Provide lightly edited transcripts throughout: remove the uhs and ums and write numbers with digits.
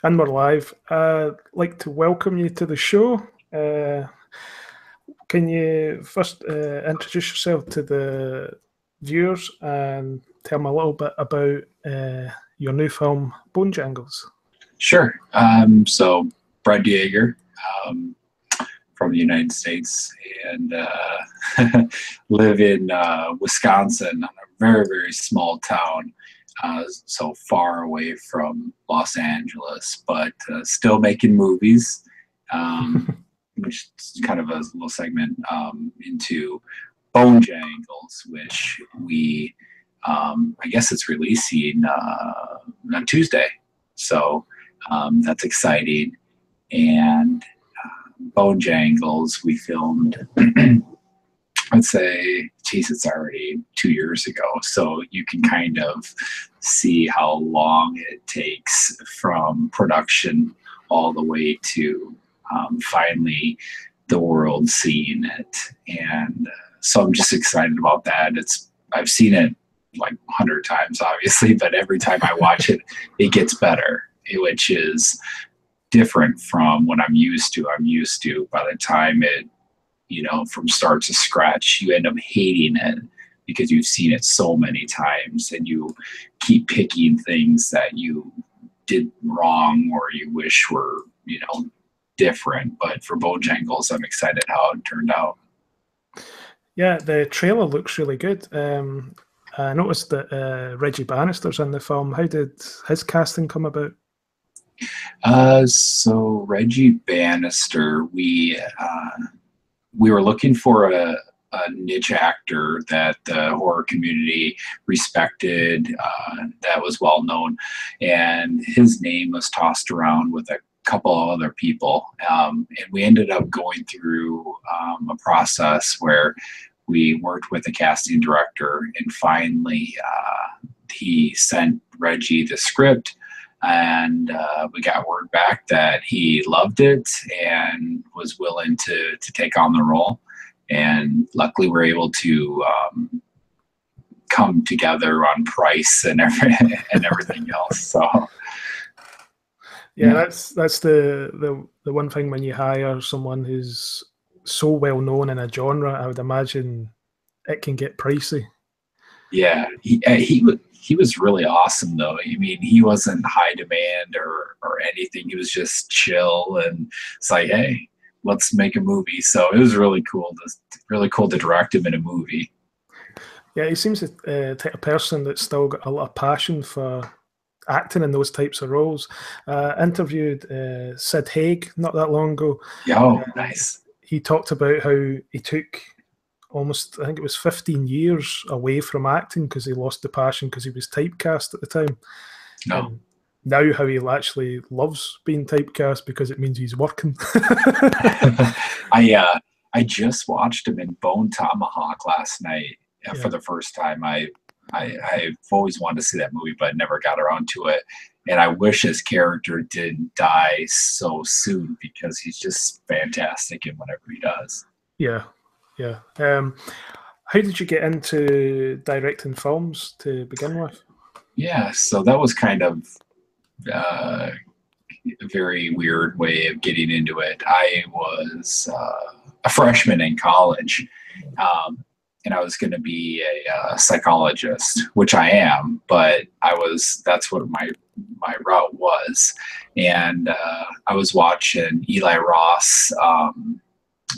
And we're live. I'd like to welcome you to the show. Can you first introduce yourself to the viewers and tell them a little bit about your new film, BoneJangles? Sure. So, Brad DeJager, um, from the United States, and live in Wisconsin, a very, very small town, so far away from Los Angeles, but still making movies, which is kind of a little segment into BoneJangles, which I guess it's releasing on Tuesday. So that's exciting. And BoneJangles, we filmed, I'd say, geez, it's already 2 years ago. So you can kind of see how long it takes from production all the way to finally the world seeing it. And so I'm just excited about that. I've seen it like 100 times, obviously, but every time I watch it, it gets better, which is different from what I'm used to. I'm used to, by the time from start to scratch, you end up hating it because you've seen it so many times and you keep picking things that you did wrong or you wish were, different. But for BoneJangles, I'm excited how it turned out. Yeah, the trailer looks really good. I noticed that Reggie Bannister's in the film. How did his casting come about? So Reggie Bannister, we were looking for a niche actor that the horror community respected, that was well known, and his name was tossed around with a couple of other people, and we ended up going through a process where we worked with a casting director, and finally he sent Reggie the script, and we got word back that he loved it and was willing to take on the role. And luckily we're able to come together on price and everything else. So yeah, that's the one thing when you hire someone who's so well known in a genre. I would imagine it can get pricey. Yeah, he was really awesome though. I mean, he wasn't high demand or anything. He was just chill, and it's like, hey, let's make a movie. So it was really cool to direct him in a movie. Yeah, he seems the type of person that's still got a lot of passion for acting in those types of roles. Interviewed Sid Haig not that long ago. Oh, nice. He talked about how he took almost, I think it was 15 years away from acting because he lost the passion because he was typecast at the time. No. And now how he actually loves being typecast because it means he's working. I just watched him in Bone Tomahawk last night for the first time. I've always wanted to see that movie, but never got around to it. And I wish his character didn't die so soon because he's just fantastic in whatever he does. Yeah. Yeah. How did you get into directing films to begin with? Yeah, so that was kind of a very weird way of getting into it. I was a freshman in college, and I was going to be a psychologist, which I am, but that's what my route was. And I was watching Eli Roth,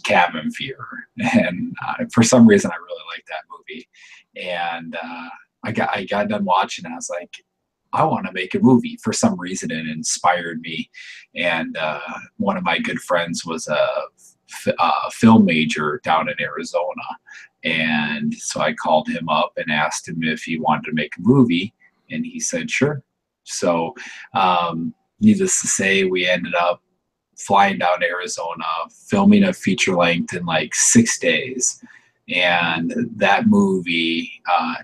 Cabin Fever, and for some reason I really liked that movie. And I got done watching and I was like, I want to make a movie. For some reason it inspired me. And one of my good friends was a film major down in Arizona, and so I called him up and asked him if he wanted to make a movie, and he said sure. So needless to say, we ended up flying down to Arizona, filming a feature length in like 6 days. And that movie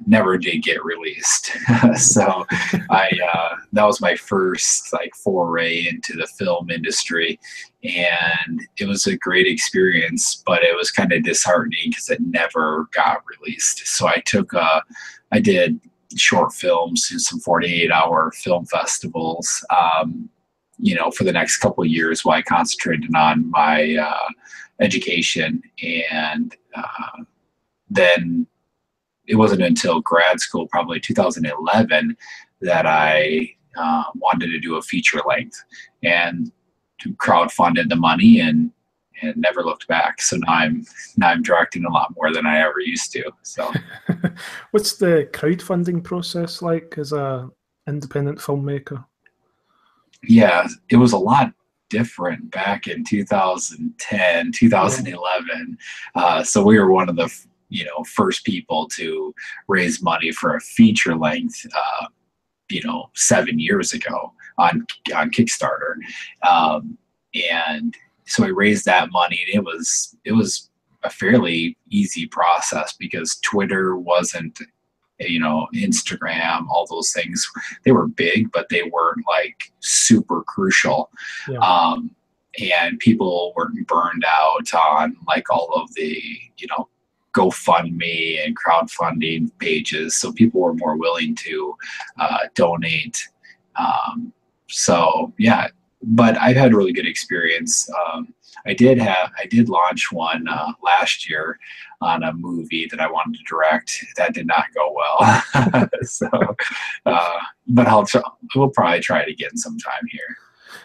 never did get released. So that was my first like foray into the film industry. And it was a great experience, but it was kind of disheartening because it never got released. So I did short films in some 48-hour film festivals. you know, for the next couple of years while I concentrated on my education. And then it wasn't until grad school, probably 2011, that I wanted to do a feature length, and crowdfunded the money and never looked back. So now I'm directing a lot more than I ever used to. So what's the crowdfunding process like as a independent filmmaker? Yeah, it was a lot different back in 2010, 2011. So we were one of the first people to raise money for a feature length, 7 years ago on Kickstarter. And so I raised that money, and it was a fairly easy process because Twitter wasn't, Instagram, all those things, they were big, but they weren't like super crucial. Yeah. And people weren't burned out on like all of the, GoFundMe and crowdfunding pages. So people were more willing to donate. So yeah, but I've had a really good experience. I did launch one last year on a movie that I wanted to direct. That did not go well. So, but we'll probably try it again sometime here.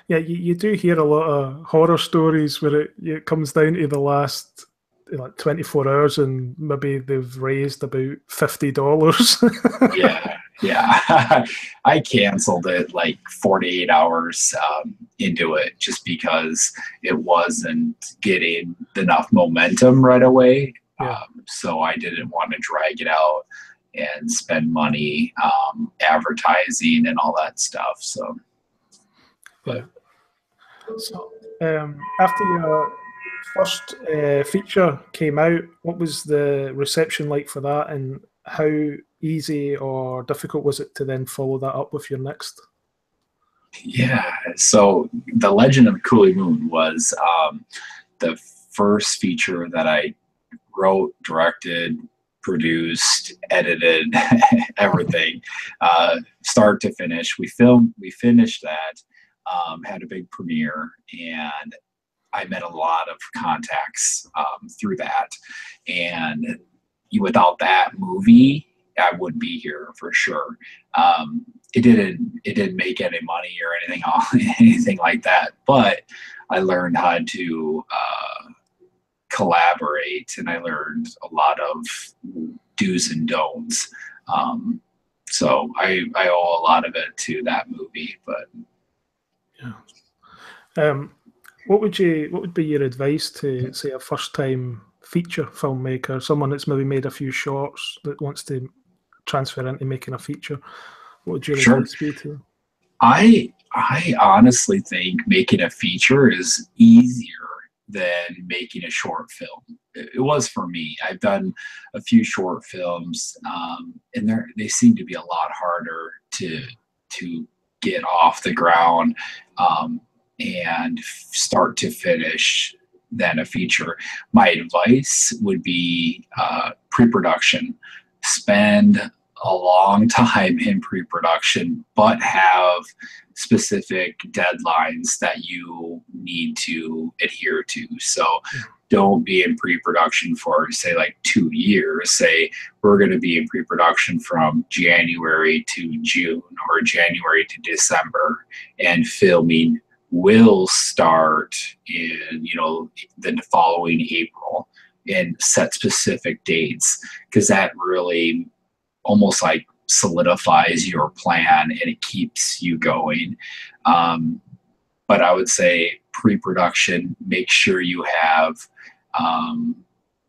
Yeah, you do hear a lot of horror stories where it comes down to the last 24 hours and maybe they've raised about $50. Yeah. I canceled it like 48 hours into it just because it wasn't getting enough momentum right away. Yeah. So I didn't want to drag it out and spend money advertising and all that stuff. So, but so after your first feature came out, what was the reception like for that, and how easy or difficult was it to then follow that up with your next? Yeah, so The Legend of Coolie Moon was the first feature that I wrote, directed, produced, edited, everything, start to finish. We finished that, had a big premiere, and I met a lot of contacts through that. And without that movie, I wouldn't be here for sure. It didn't make any money or anything like that, but I learned how to collaborate, and I learned a lot of do's and don'ts. So I owe a lot of it to that movie. But yeah. What would be your advice to, say, a first-time feature filmmaker, someone that's maybe made a few shorts that wants to transfer into making a feature? What would your advice be to them? I honestly think making a feature is easier than making a short film. It was for me. I've done a few short films, and they seem to be a lot harder to get off the ground and start to finish than a feature. My advice would be pre-production. Spend a long time in pre-production, but have specific deadlines that you need to adhere to. So don't be in pre-production for, say, like 2 years. Say, we're going to be in pre-production from January to June or January to December, and filming will start in the following April, and set specific dates, because that really almost like solidifies your plan and it keeps you going. But I would say pre-production, make sure you have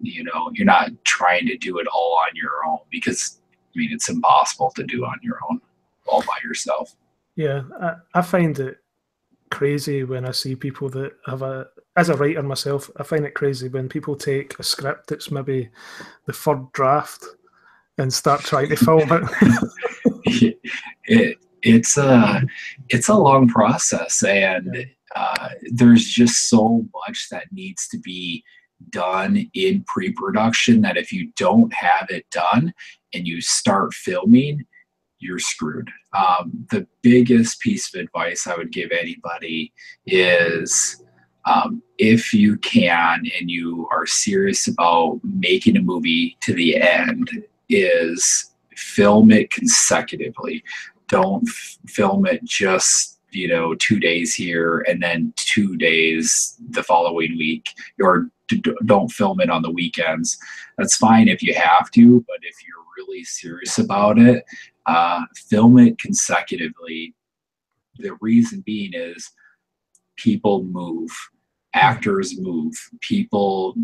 you're not trying to do it all on your own, because it's impossible to do on your own all by yourself. Yeah, I find it crazy when I see people that have as a writer myself, I find it crazy when people take a script that's maybe the third draft and start trying to film it. It's a long process, and there's just so much that needs to be done in pre-production that if you don't have it done and you start filming, you're screwed. The biggest piece of advice I would give anybody is, if you can and you are serious about making a movie to the end, is film it consecutively. Don't film it just 2 days here and then 2 days the following week, or don't film it on the weekends. That's fine if you have to, but if you're really serious about it, film it consecutively. The reason being is people move, actors move, people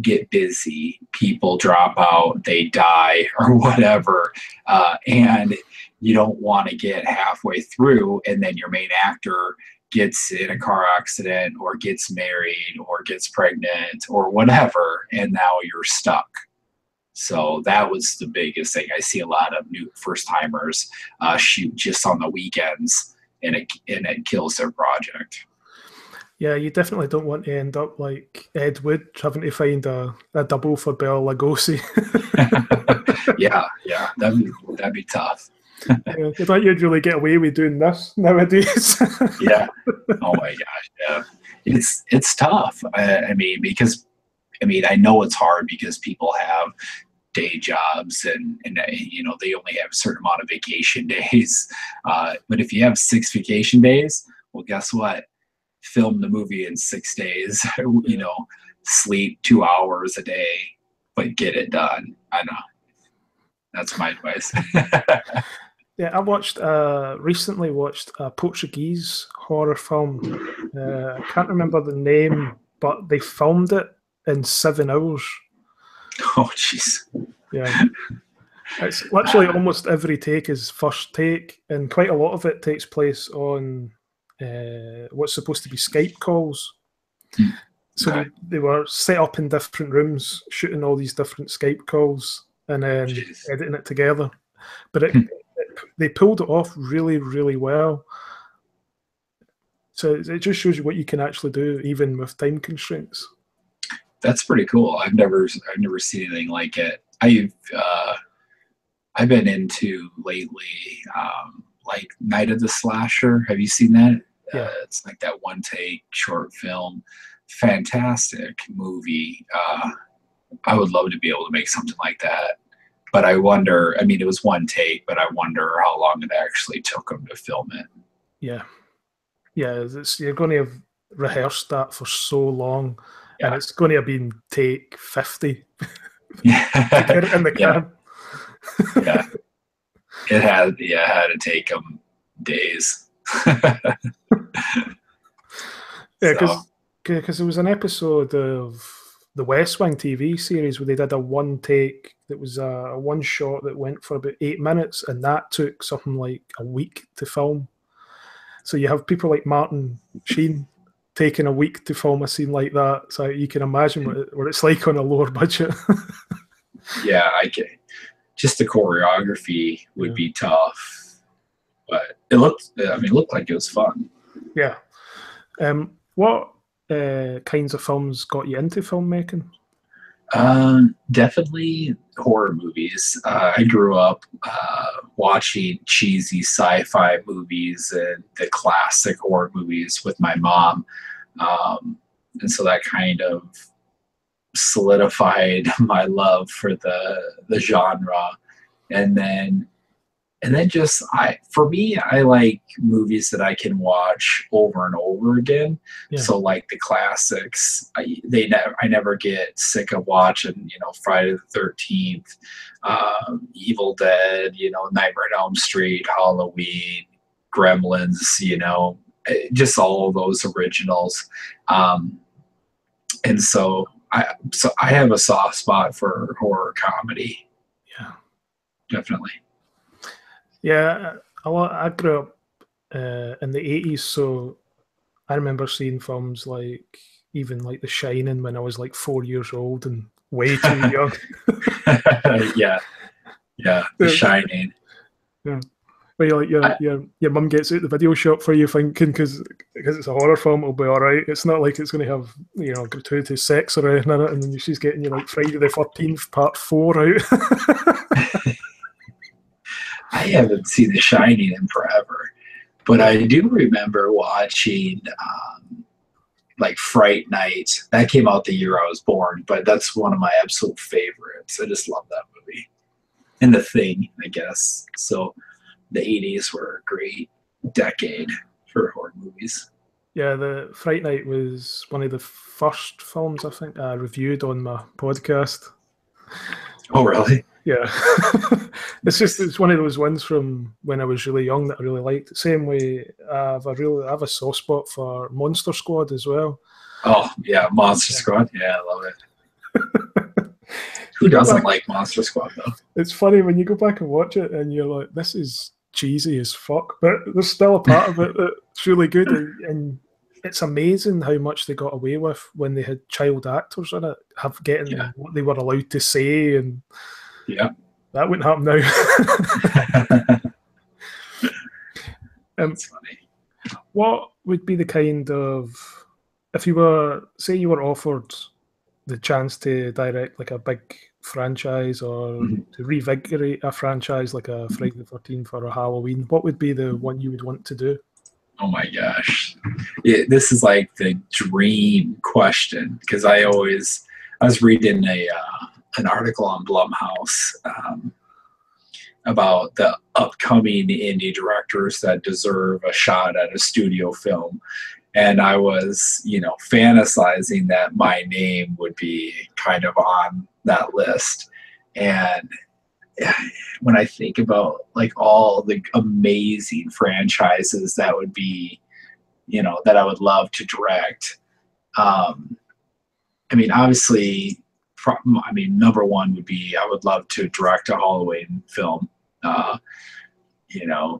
get busy, people drop out, they die or whatever, and you don't want to get halfway through and then your main actor gets in a car accident or gets married or gets pregnant or whatever, and now you're stuck. So that was the biggest thing. I see a lot of new first-timers shoot just on the weekends, and it kills their project. Yeah, you definitely don't want to end up like Ed Wood having to find a double for Bela Lugosi. yeah, that'd be tough. Yeah, you thought you'd really get away with doing this nowadays. Yeah. Oh my gosh. Yeah. It's tough. I mean, because I know it's hard because people have day jobs and they only have a certain amount of vacation days. But if you have 6 vacation days, well, guess what? Film the movie in 6 days. Sleep 2 hours a day, but get it done. I know. That's my advice. Yeah, I recently watched a Portuguese horror film. I can't remember the name, but they filmed it in 7 hours. Oh, jeez. Yeah. It's literally almost every take is first take, and quite a lot of it takes place on what's supposed to be Skype calls. So they were set up in different rooms, shooting all these different Skype calls and then editing it together. But they pulled it off really, really well. So it just shows you what you can actually do, even with time constraints. That's pretty cool. I've never seen anything like it. I've been into lately, like Night of the Slasher. Have you seen that? Yeah. It's like that one take short film. Fantastic movie. I would love to be able to make something like that. But I wonder, it was one take, but I wonder how long it actually took them to film it. Yeah. Yeah, you're going to have rehearsed that for so long, and it's going to have been take 50 to get it in the can. Yeah. It had to take them days. Yeah, because there was an episode of the West Wing TV series where they did a one take that was a one shot that went for about 8 minutes, and that took something like a week to film. So you have people like Martin Sheen taking a week to film a scene like that. So you can imagine what it's like on a lower budget. Yeah, I get it. Just the choreography would be tough, but it looked like it was fun. Yeah. What kinds of films got you into filmmaking? Definitely horror movies. I grew up watching cheesy sci-fi movies and the classic horror movies with my mom, and so that kind of solidified my love for the genre. And then just for me, I like movies that I can watch over and over again. Yeah. So like the classics, I never get sick of watching, Friday the 13th, Evil Dead, Nightmare on Elm Street, Halloween, Gremlins, just all of those originals. And so I have a soft spot for horror comedy. Yeah, definitely. Yeah, I grew up in the 80s, so I remember seeing films like even like The Shining when I was like 4 years old and way too young. Yeah, The Shining. Yeah, where your mum gets out the video shop for you, thinking because it's a horror film, it'll be all right. It's not like it's going to have gratuitous sex or anything in it, and then she's getting you like Friday the 13th Part 4 out. I haven't seen The Shining in forever, but I do remember watching like Fright Night. That came out the year I was born, but that's one of my absolute favorites. I just love that movie. And The Thing, I guess. So the 80s were a great decade for horror movies. Yeah, the Fright Night was one of the first films I think I reviewed on my podcast. Oh, really? Yeah. It's one of those ones from when I was really young that I really liked. Same way I have a soft spot for Monster Squad as well. Oh, yeah, Monster Squad. Yeah, I love it. Who doesn't like Monster Squad, though? It's funny when you go back and watch it and you're like, this is cheesy as fuck, but there's still a part of it that's really good, and it's amazing how much they got away with when they had child actors in it, getting what they were allowed to say, and that wouldn't happen now. That's funny. What would be the kind of, if you were, say you were offered the chance to direct like a big franchise or to revigorate a franchise like a Friday the 13th or a Halloween, what would be the one you would want to do? Oh my gosh. This is like the dream question, because I was reading an article on Blumhouse about the upcoming indie directors that deserve a shot at a studio film. And I was, fantasizing that my name would be kind of on that list. And when I think about like all the amazing franchises that would be, that I would love to direct, obviously, number one would be I would love to direct a Halloween film.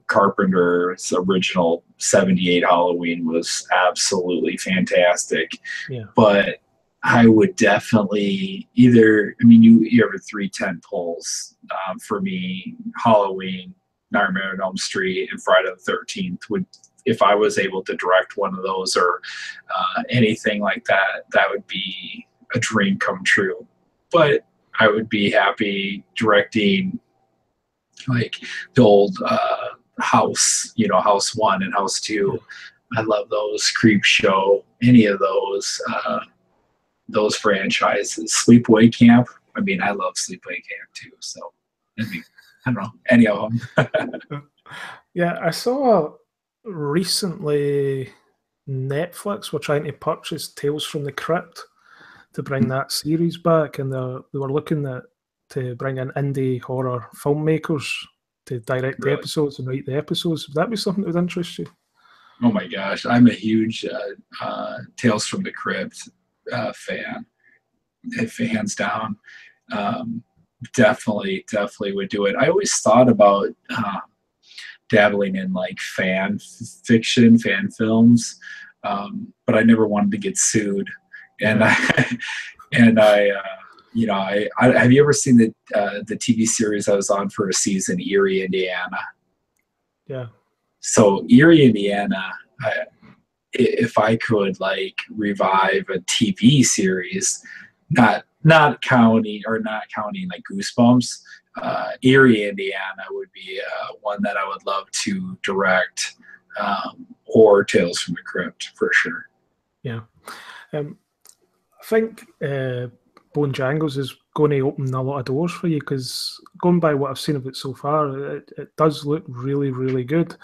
Carpenter's original 78 Halloween was absolutely fantastic. Yeah. But I would definitely either, you have 3 tent poles for me: Halloween, Nightmare on Elm Street, and Friday the 13th. If I was able to direct one of those or anything like that, that would be a dream come true. But I would be happy directing like the old House, House 1 and House 2. I love those. Creep Show, any of those franchises. Sleepaway Camp. I love Sleepaway Camp too. So, I don't know, any of them. Yeah, I saw recently Netflix were trying to purchase Tales from the Crypt to bring that series back, and they were looking to bring in indie horror filmmakers to direct the episodes and write the episodes. Would that be something that would interest you? Oh my gosh, I'm a huge Tales from the Crypt fan, hands down. Definitely would do it. I always thought about dabbling in like fan fiction, fan films, but I never wanted to get sued. And I have you ever seen the TV series I was on for a season, Erie, Indiana? Yeah. So Erie, Indiana, if I could like revive a TV series, not counting like Goosebumps, Erie, Indiana would be one that I would love to direct, or Tales from the Crypt for sure. Yeah. I think BoneJangles is going to open a lot of doors for you, because going by what I've seen of it so far, it does look really, really good.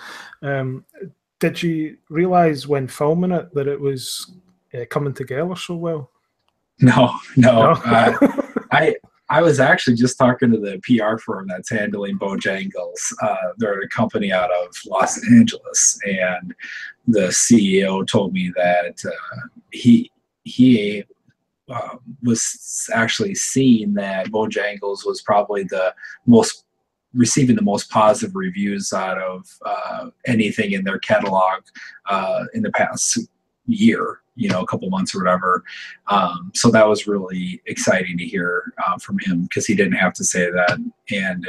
Did you realise when filming it that it was coming together so well? No. I was actually just talking to the PR firm that's handling BoneJangles. They're a company out of Los Angeles, and the CEO told me that he was actually seeing that BoneJangles was probably receiving the most positive reviews out of anything in their catalog in the past year, a couple months or whatever. So that was really exciting to hear from him, because he didn't have to say that. And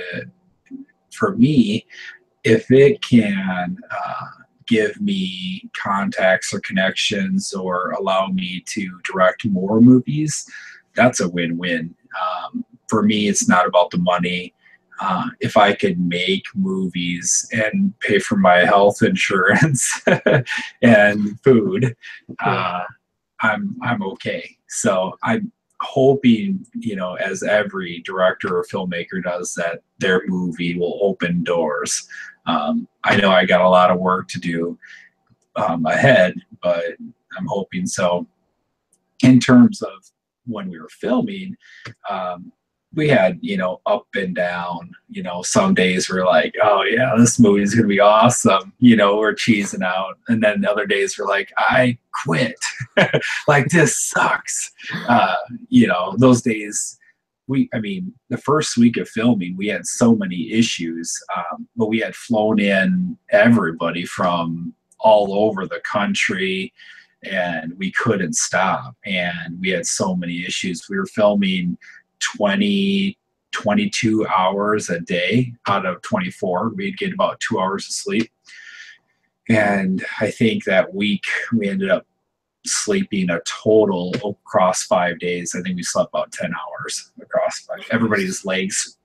for me, if it can give me contacts or connections or allow me to direct more movies, that's a win-win. For me, it's not about the money. if I could make movies and pay for my health insurance and food, I'm okay. So I'm hoping, you know, as every director or filmmaker does, that their movie will open doors. I know I got a lot of work to do ahead, but I'm hoping so. In terms of when we were filming, we had, you know, up and down. You know, some days we're like, oh yeah, this movie is gonna be awesome, you know, we're cheesing out, and then the other days we're like, I quit. Like, this sucks. You know, those days, I mean, the first week of filming, we had so many issues, but we had flown in everybody from all over the country, and we couldn't stop. And we had so many issues. We were filming 22 hours a day out of 24. We'd get about 2 hours of sleep. And I think that week we ended up sleeping a total across 5 days. I think we slept about 10 hours across 5. Everybody's legs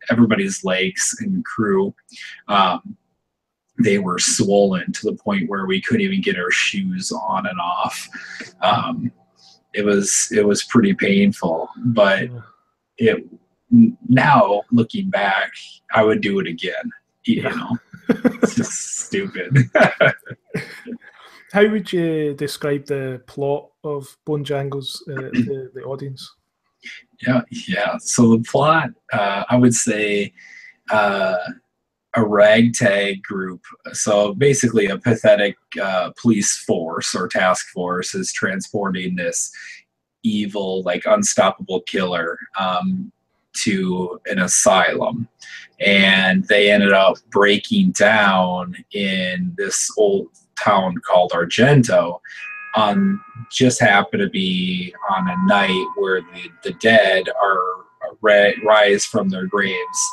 and crew, they were swollen to the point where we couldn't even get our shoes on and off. It was pretty painful, but now looking back, I would do it again. You know, it's just stupid. How would you describe the plot of BoneJangles to the audience? Yeah. So the plot, I would say, a ragtag group. So basically, a pathetic police force or task force is transporting this evil, like, unstoppable killer to an asylum, and they ended up breaking down in this old town called Argento. Just happened to be on a night where the dead rise from their graves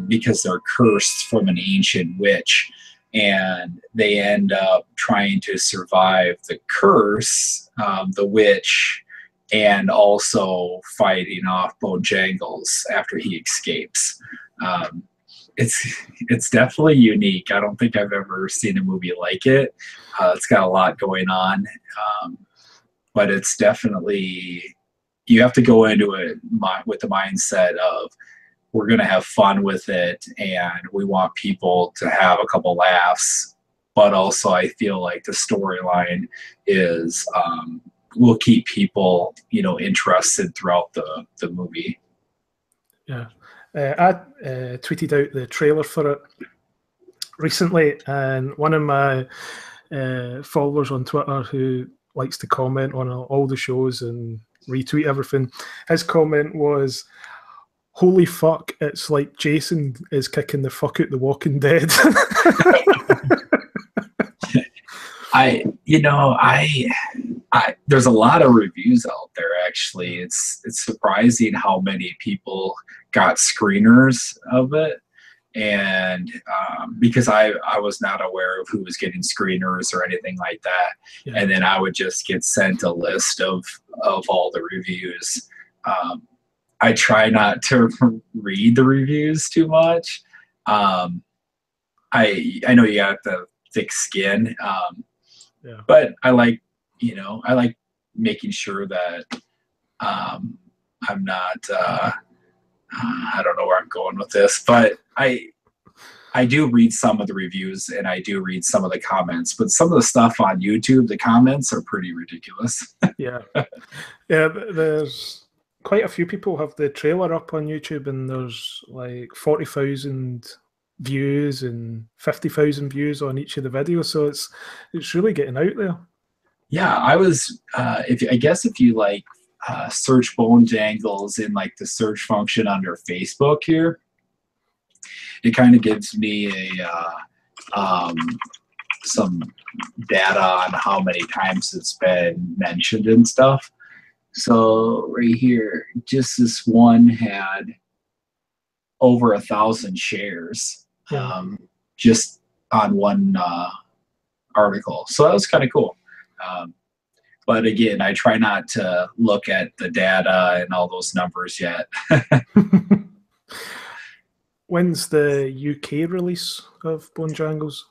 because they're cursed from an ancient witch, and they end up trying to survive the curse, the witch, and also fighting off BoneJangles after he escapes. It's definitely unique. I don't think I've ever seen a movie like it. It's got a lot going on, but it's definitely, you have to go into it with the mindset of, we're going to have fun with it, and we want people to have a couple laughs, but also I feel like the storyline is will keep people, you know, interested throughout the movie. Yeah. I tweeted out the trailer for it recently, and one of my followers on Twitter who likes to comment on all the shows and retweet everything, his comment was, "Holy fuck, it's like Jason is kicking the fuck out The Walking Dead." There's a lot of reviews out there, actually. It's surprising how many people got screeners of it, and because I was not aware of who was getting screeners or anything like that. Yeah. And then I would just get sent a list of all the reviews. I try not to read the reviews too much. I know you got the thick skin, but I like making sure that I'm not. I don't know where I'm going with this, but I do read some of the reviews and I do read some of the comments. But some of the stuff on YouTube, the comments are pretty ridiculous. Yeah. There's quite a few people have the trailer up on YouTube, and there's like 40,000 views and 50,000 views on each of the videos. So it's really getting out there. Yeah, I was. If you like search BoneJangles in like the search function under Facebook here, it kind of gives me some data on how many times it's been mentioned and stuff. So right here, just this one had over 1,000 shares, just on one article. So that was kind of cool. But again, I try not to look at the data and all those numbers yet. When's the UK release of BoneJangles?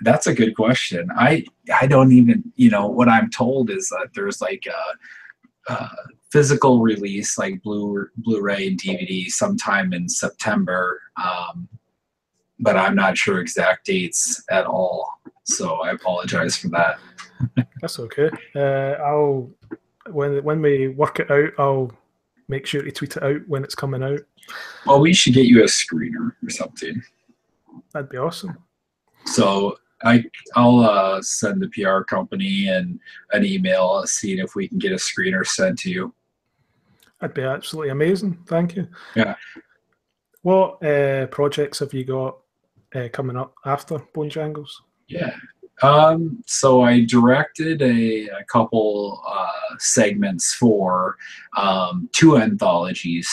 That's a good question. I don't even, what I'm told is that there's like a physical release, like Blu-ray and DVD, sometime in September, but I'm not sure exact dates at all. So I apologize for that. That's okay. I'll when we work it out, I'll make sure to tweet it out when it's coming out. Well, we should get you a screener or something. That'd be awesome. So I'll send the PR company and an email seeing if we can get a screener sent to you. That'd be absolutely amazing. Thank you. Yeah. What projects have you got coming up after BoneJangles? Yeah. So I directed a couple segments for two anthologies.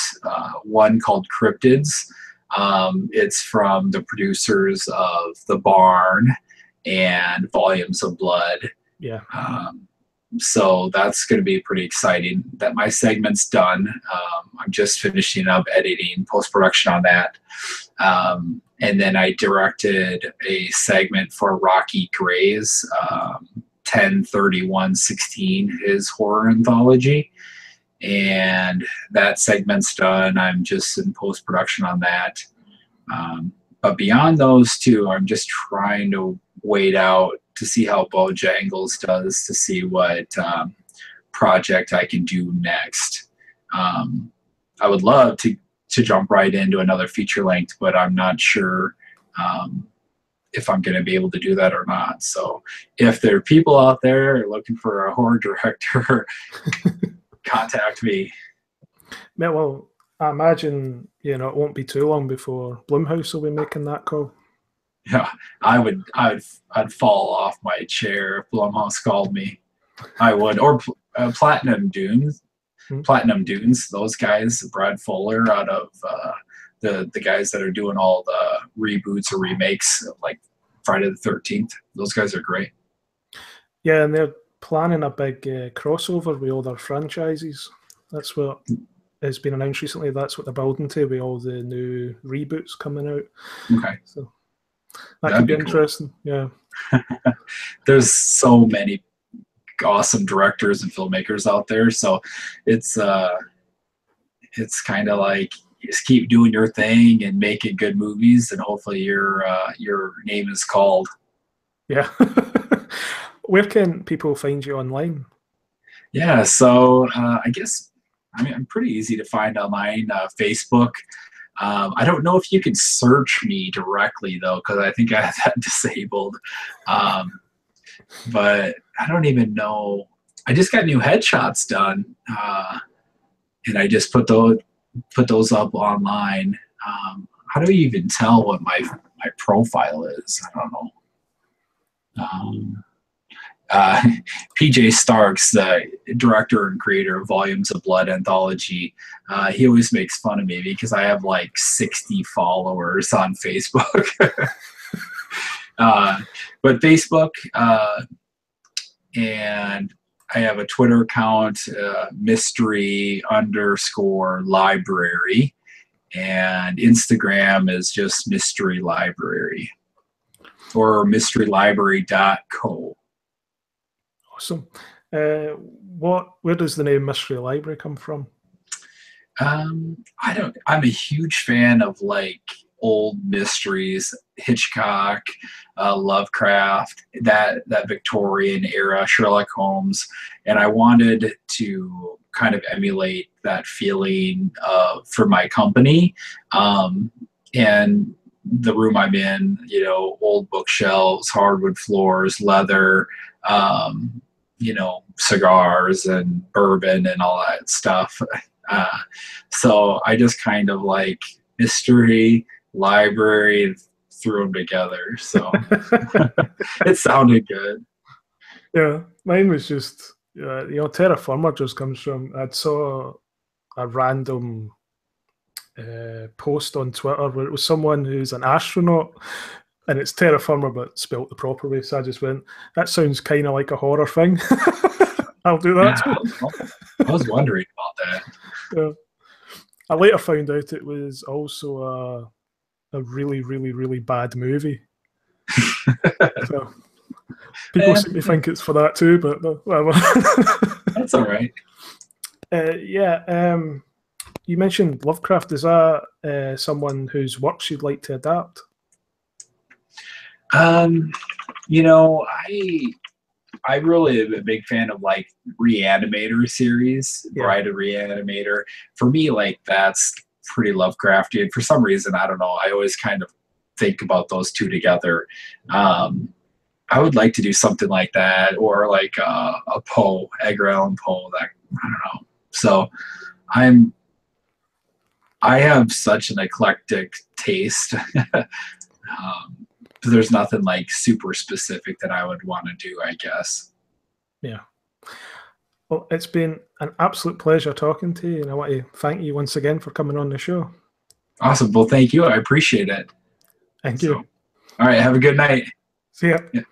One called Cryptids. It's from the producers of The Barn and Volumes of Blood. Yeah. So that's going to be pretty exciting. That my segment's done. I'm just finishing up editing, post-production on that. And then I directed a segment for Rocky Gray's 10/31/16, his horror anthology. And that segment's done. I'm just in post-production on that. But beyond those two, I'm just trying to wait out to see how BoneJangles does, to see what project I can do next. I would love to jump right into another feature length, but I'm not sure if I'm going to be able to do that or not. So if there are people out there looking for a horror director, contact me. Yeah, well, I imagine it won't be too long before Blumhouse will be making that call. Yeah, I'd fall off my chair if Blumhouse called me. I would, or Platinum Dunes. Platinum Dunes, those guys, Brad Fuller, out of the guys that are doing all the reboots or remakes, like Friday the 13th. Those guys are great. Yeah, and they're planning a big crossover with all their franchises. That's what has been announced recently. That's what they're building to, with all the new reboots coming out. Okay. So that could be interesting. Cool. Yeah. There's so many awesome directors and filmmakers out there, so it's kind of like, just keep doing your thing and making good movies, and hopefully your name is called. Yeah. Where can people find you online? Yeah, so I guess I'm pretty easy to find online. Facebook. I don't know if you can search me directly though, because I think I have that disabled. But I don't even know. I just got new headshots done, and I just put those up online. How do you even tell what my profile is? I don't know. PJ Starks, the director and creator of Volumes of Blood anthology, he always makes fun of me because I have like 60 followers on Facebook. But Facebook, and I have a Twitter account, mystery_library, and Instagram is just mystery library, or mysterylibrary.co. Awesome. Where does the name Mystery Library come from? I'm a huge fan of like old mysteries, Hitchcock, Lovecraft, that Victorian era, Sherlock Holmes, and I wanted to kind of emulate that feeling for my company. And the room I'm in, old bookshelves, hardwood floors, leather, cigars and bourbon and all that stuff. So I just kind of like mystery library, threw them together. So it sounded good. Yeah, mine was just, Terra Firma just comes from, I saw a random post on Twitter where it was someone who's an astronaut, and it's Terra Firma but spelt the proper way. So I just went, that sounds kind of like a horror thing. I'll do that. Yeah, I was wondering about that. Yeah. I later found out it was also a really, really, really bad movie. So people seem to think it's for that too, but whatever. That's all right. Yeah. You mentioned Lovecraft. Is that someone whose works you'd like to adapt? You know, I really am a big fan of like Reanimator series, Yeah. Bride of Reanimator. For me, like that's pretty Lovecraftian. For some reason, I don't know. I always kind of think about those two together. I would like to do something like that, or like a Poe, Edgar Allan Poe. That I don't know. So I have such an eclectic taste. There's nothing like super specific that I would want to do, I guess. Yeah. Well, it's been an absolute pleasure talking to you, and I want to thank you once again for coming on the show. Awesome. Well, thank you. I appreciate it. Thank you. All right. Have a good night. See ya. Yeah.